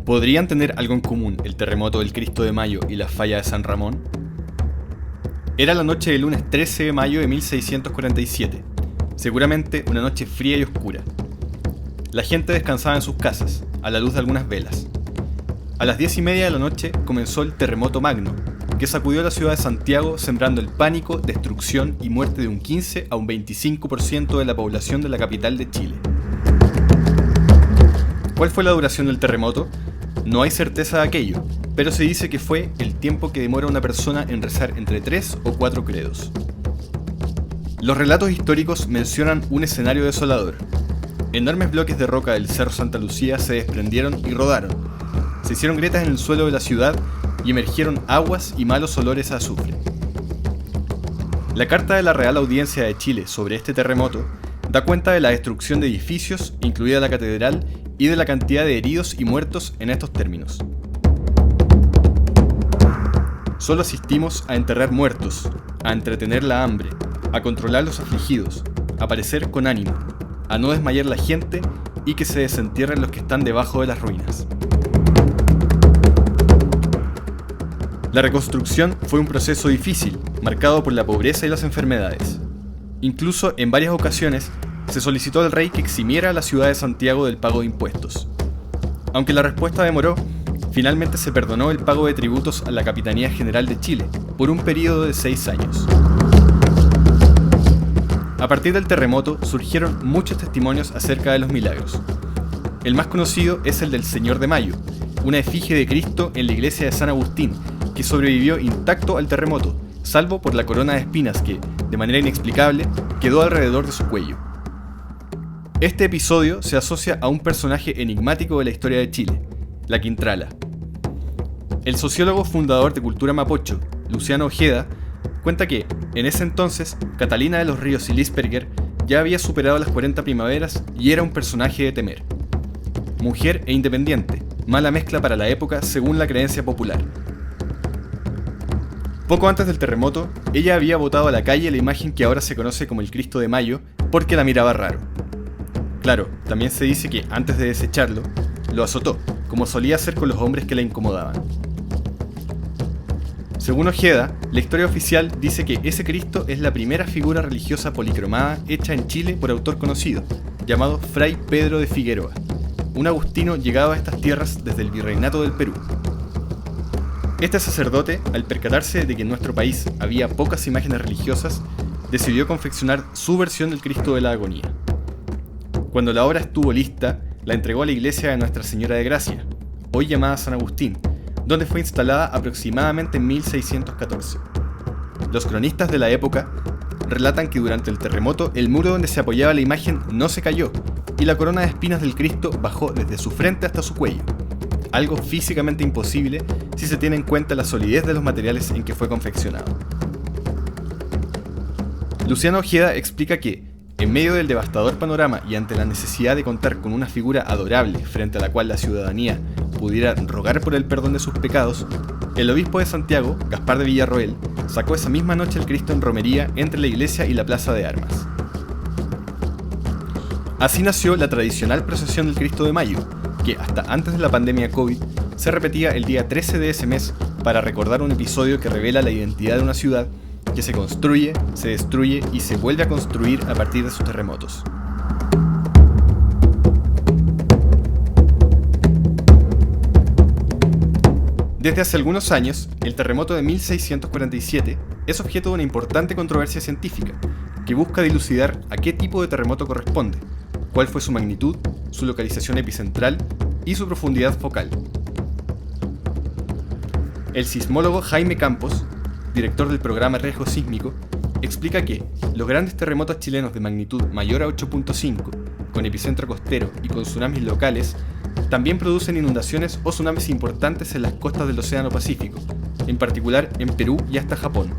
¿Podrían tener algo en común el terremoto del Cristo de Mayo y la falla de San Ramón? Era la noche del lunes 13 de mayo de 1647, seguramente una noche fría y oscura. La gente descansaba en sus casas, a la luz de algunas velas. A las 10:30 de la noche comenzó el terremoto magno, que sacudió la ciudad de Santiago sembrando el pánico, destrucción y muerte de un 15 a un 25% de la población de la capital de Chile. ¿Cuál fue la duración del terremoto? No hay certeza de aquello, pero se dice que fue el tiempo que demora una persona en rezar entre 3 o 4 credos. Los relatos históricos mencionan un escenario desolador. Enormes bloques de roca del Cerro Santa Lucía se desprendieron y rodaron. Se hicieron grietas en el suelo de la ciudad y emergieron aguas y malos olores a azufre. La carta de la Real Audiencia de Chile sobre este terremoto da cuenta de la destrucción de edificios, incluida la catedral, y de la cantidad de heridos y muertos en estos términos. Solo asistimos a enterrar muertos, a entretener la hambre, a controlar los afligidos, a parecer con ánimo, a no desmayar la gente y que se desentierren los que están debajo de las ruinas. La reconstrucción fue un proceso difícil, marcado por la pobreza y las enfermedades. Incluso en varias ocasiones se solicitó al rey que eximiera a la ciudad de Santiago del pago de impuestos. Aunque la respuesta demoró, finalmente se perdonó el pago de tributos a la Capitanía General de Chile por un periodo de 6 años. A partir del terremoto surgieron muchos testimonios acerca de los milagros. El más conocido es el del Señor de Mayo, una efigie de Cristo en la iglesia de San Agustín, que sobrevivió intacto al terremoto, salvo por la corona de espinas que, de manera inexplicable, quedó alrededor de su cuello. Este episodio se asocia a un personaje enigmático de la historia de Chile, la Quintrala. El sociólogo fundador de Cultura Mapocho, Luciano Ojeda, cuenta que, en ese entonces, Catalina de los Ríos y Lispberger ya había superado las 40 primaveras y era un personaje de temer. Mujer e independiente, mala mezcla para la época según la creencia popular. Poco antes del terremoto, ella había botado a la calle la imagen que ahora se conoce como el Cristo de Mayo porque la miraba raro. Claro, también se dice que antes de desecharlo, lo azotó, como solía hacer con los hombres que la incomodaban. Según Ojeda, la historia oficial dice que ese Cristo es la primera figura religiosa policromada hecha en Chile por autor conocido, llamado Fray Pedro de Figueroa, un agustino llegado a estas tierras desde el Virreinato del Perú. Este sacerdote, al percatarse de que en nuestro país había pocas imágenes religiosas, decidió confeccionar su versión del Cristo de la Agonía. Cuando la obra estuvo lista, la entregó a la iglesia de Nuestra Señora de Gracia, hoy llamada San Agustín, donde fue instalada aproximadamente en 1614. Los cronistas de la época relatan que durante el terremoto el muro donde se apoyaba la imagen no se cayó y la corona de espinas del Cristo bajó desde su frente hasta su cuello, algo físicamente imposible si se tiene en cuenta la solidez de los materiales en que fue confeccionado. Luciano Ojeda explica que, en medio del devastador panorama y ante la necesidad de contar con una figura adorable frente a la cual la ciudadanía pudiera rogar por el perdón de sus pecados, el obispo de Santiago, Gaspar de Villarroel, sacó esa misma noche el Cristo en romería entre la iglesia y la plaza de armas. Así nació la tradicional procesión del Cristo de Mayo, que hasta antes de la pandemia COVID se repetía el día 13 de ese mes para recordar un episodio que revela la identidad de una ciudad que se construye, se destruye y se vuelve a construir a partir de sus terremotos. Desde hace algunos años, el terremoto de 1647 es objeto de una importante controversia científica que busca dilucidar a qué tipo de terremoto corresponde, cuál fue su magnitud, su localización epicentral y su profundidad focal. El sismólogo Jaime Campos, director del programa Riesgo Sísmico, explica que los grandes terremotos chilenos de magnitud mayor a 8.5, con epicentro costero y con tsunamis locales, también producen inundaciones o tsunamis importantes en las costas del Océano Pacífico, en particular en Perú y hasta Japón.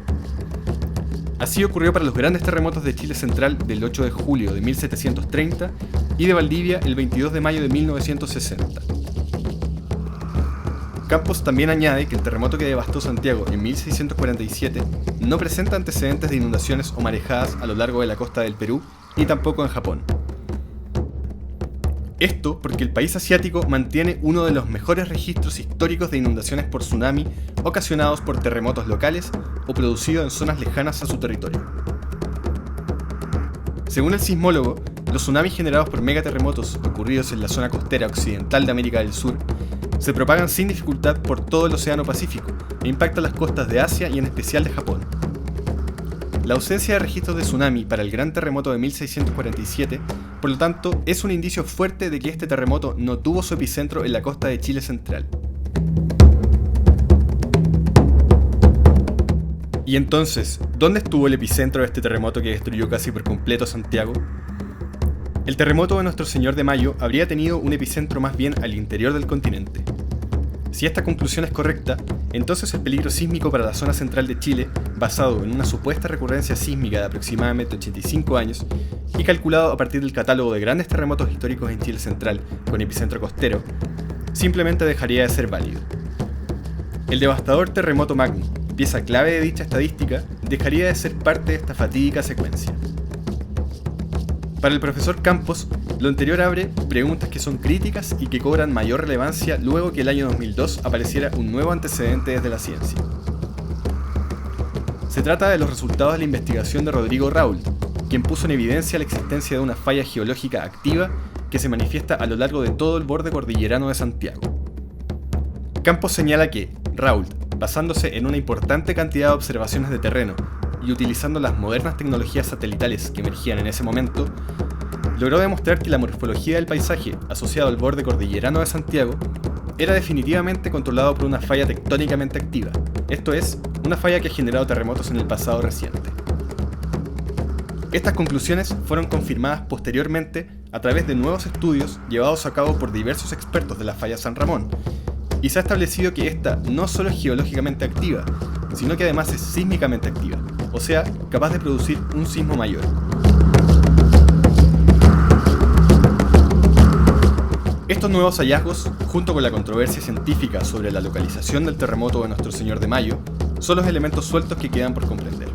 Así ocurrió para los grandes terremotos de Chile Central del 8 de julio de 1730 y de Valdivia el 22 de mayo de 1960. Campos también añade que el terremoto que devastó Santiago en 1647 no presenta antecedentes de inundaciones o marejadas a lo largo de la costa del Perú y tampoco en Japón. Esto porque el país asiático mantiene uno de los mejores registros históricos de inundaciones por tsunami ocasionados por terremotos locales o producidos en zonas lejanas a su territorio. Según el sismólogo, los tsunamis generados por megaterremotos ocurridos en la zona costera occidental de América del Sur se propagan sin dificultad por todo el Océano Pacífico e impactan las costas de Asia y en especial de Japón. La ausencia de registros de tsunami para el gran terremoto de 1647, por lo tanto, es un indicio fuerte de que este terremoto no tuvo su epicentro en la costa de Chile central. Y entonces, ¿dónde estuvo el epicentro de este terremoto que destruyó casi por completo Santiago? El terremoto de Nuestro Señor de Mayo habría tenido un epicentro más bien al interior del continente. Si esta conclusión es correcta, entonces el peligro sísmico para la zona central de Chile, basado en una supuesta recurrencia sísmica de aproximadamente 85 años y calculado a partir del catálogo de grandes terremotos históricos en Chile central con epicentro costero, simplemente dejaría de ser válido. El devastador terremoto magno, pieza clave de dicha estadística, dejaría de ser parte de esta fatídica secuencia. Para el profesor Campos, lo anterior abre preguntas que son críticas y que cobran mayor relevancia luego que el año 2002 apareciera un nuevo antecedente desde la ciencia. Se trata de los resultados de la investigación de Rodrigo Rault, quien puso en evidencia la existencia de una falla geológica activa que se manifiesta a lo largo de todo el borde cordillerano de Santiago. Campos señala que Rault, basándose en una importante cantidad de observaciones de terreno y utilizando las modernas tecnologías satelitales que emergían en ese momento, logró demostrar que la morfología del paisaje asociado al borde cordillerano de Santiago era definitivamente controlado por una falla tectónicamente activa, esto es, una falla que ha generado terremotos en el pasado reciente. Estas conclusiones fueron confirmadas posteriormente a través de nuevos estudios llevados a cabo por diversos expertos de la falla San Ramón, y se ha establecido que esta no solo es geológicamente activa, sino que además es sísmicamente activa, o sea, capaz de producir un sismo mayor. Estos nuevos hallazgos, junto con la controversia científica sobre la localización del terremoto de Nuestro Señor de Mayo, son los elementos sueltos que quedan por comprender.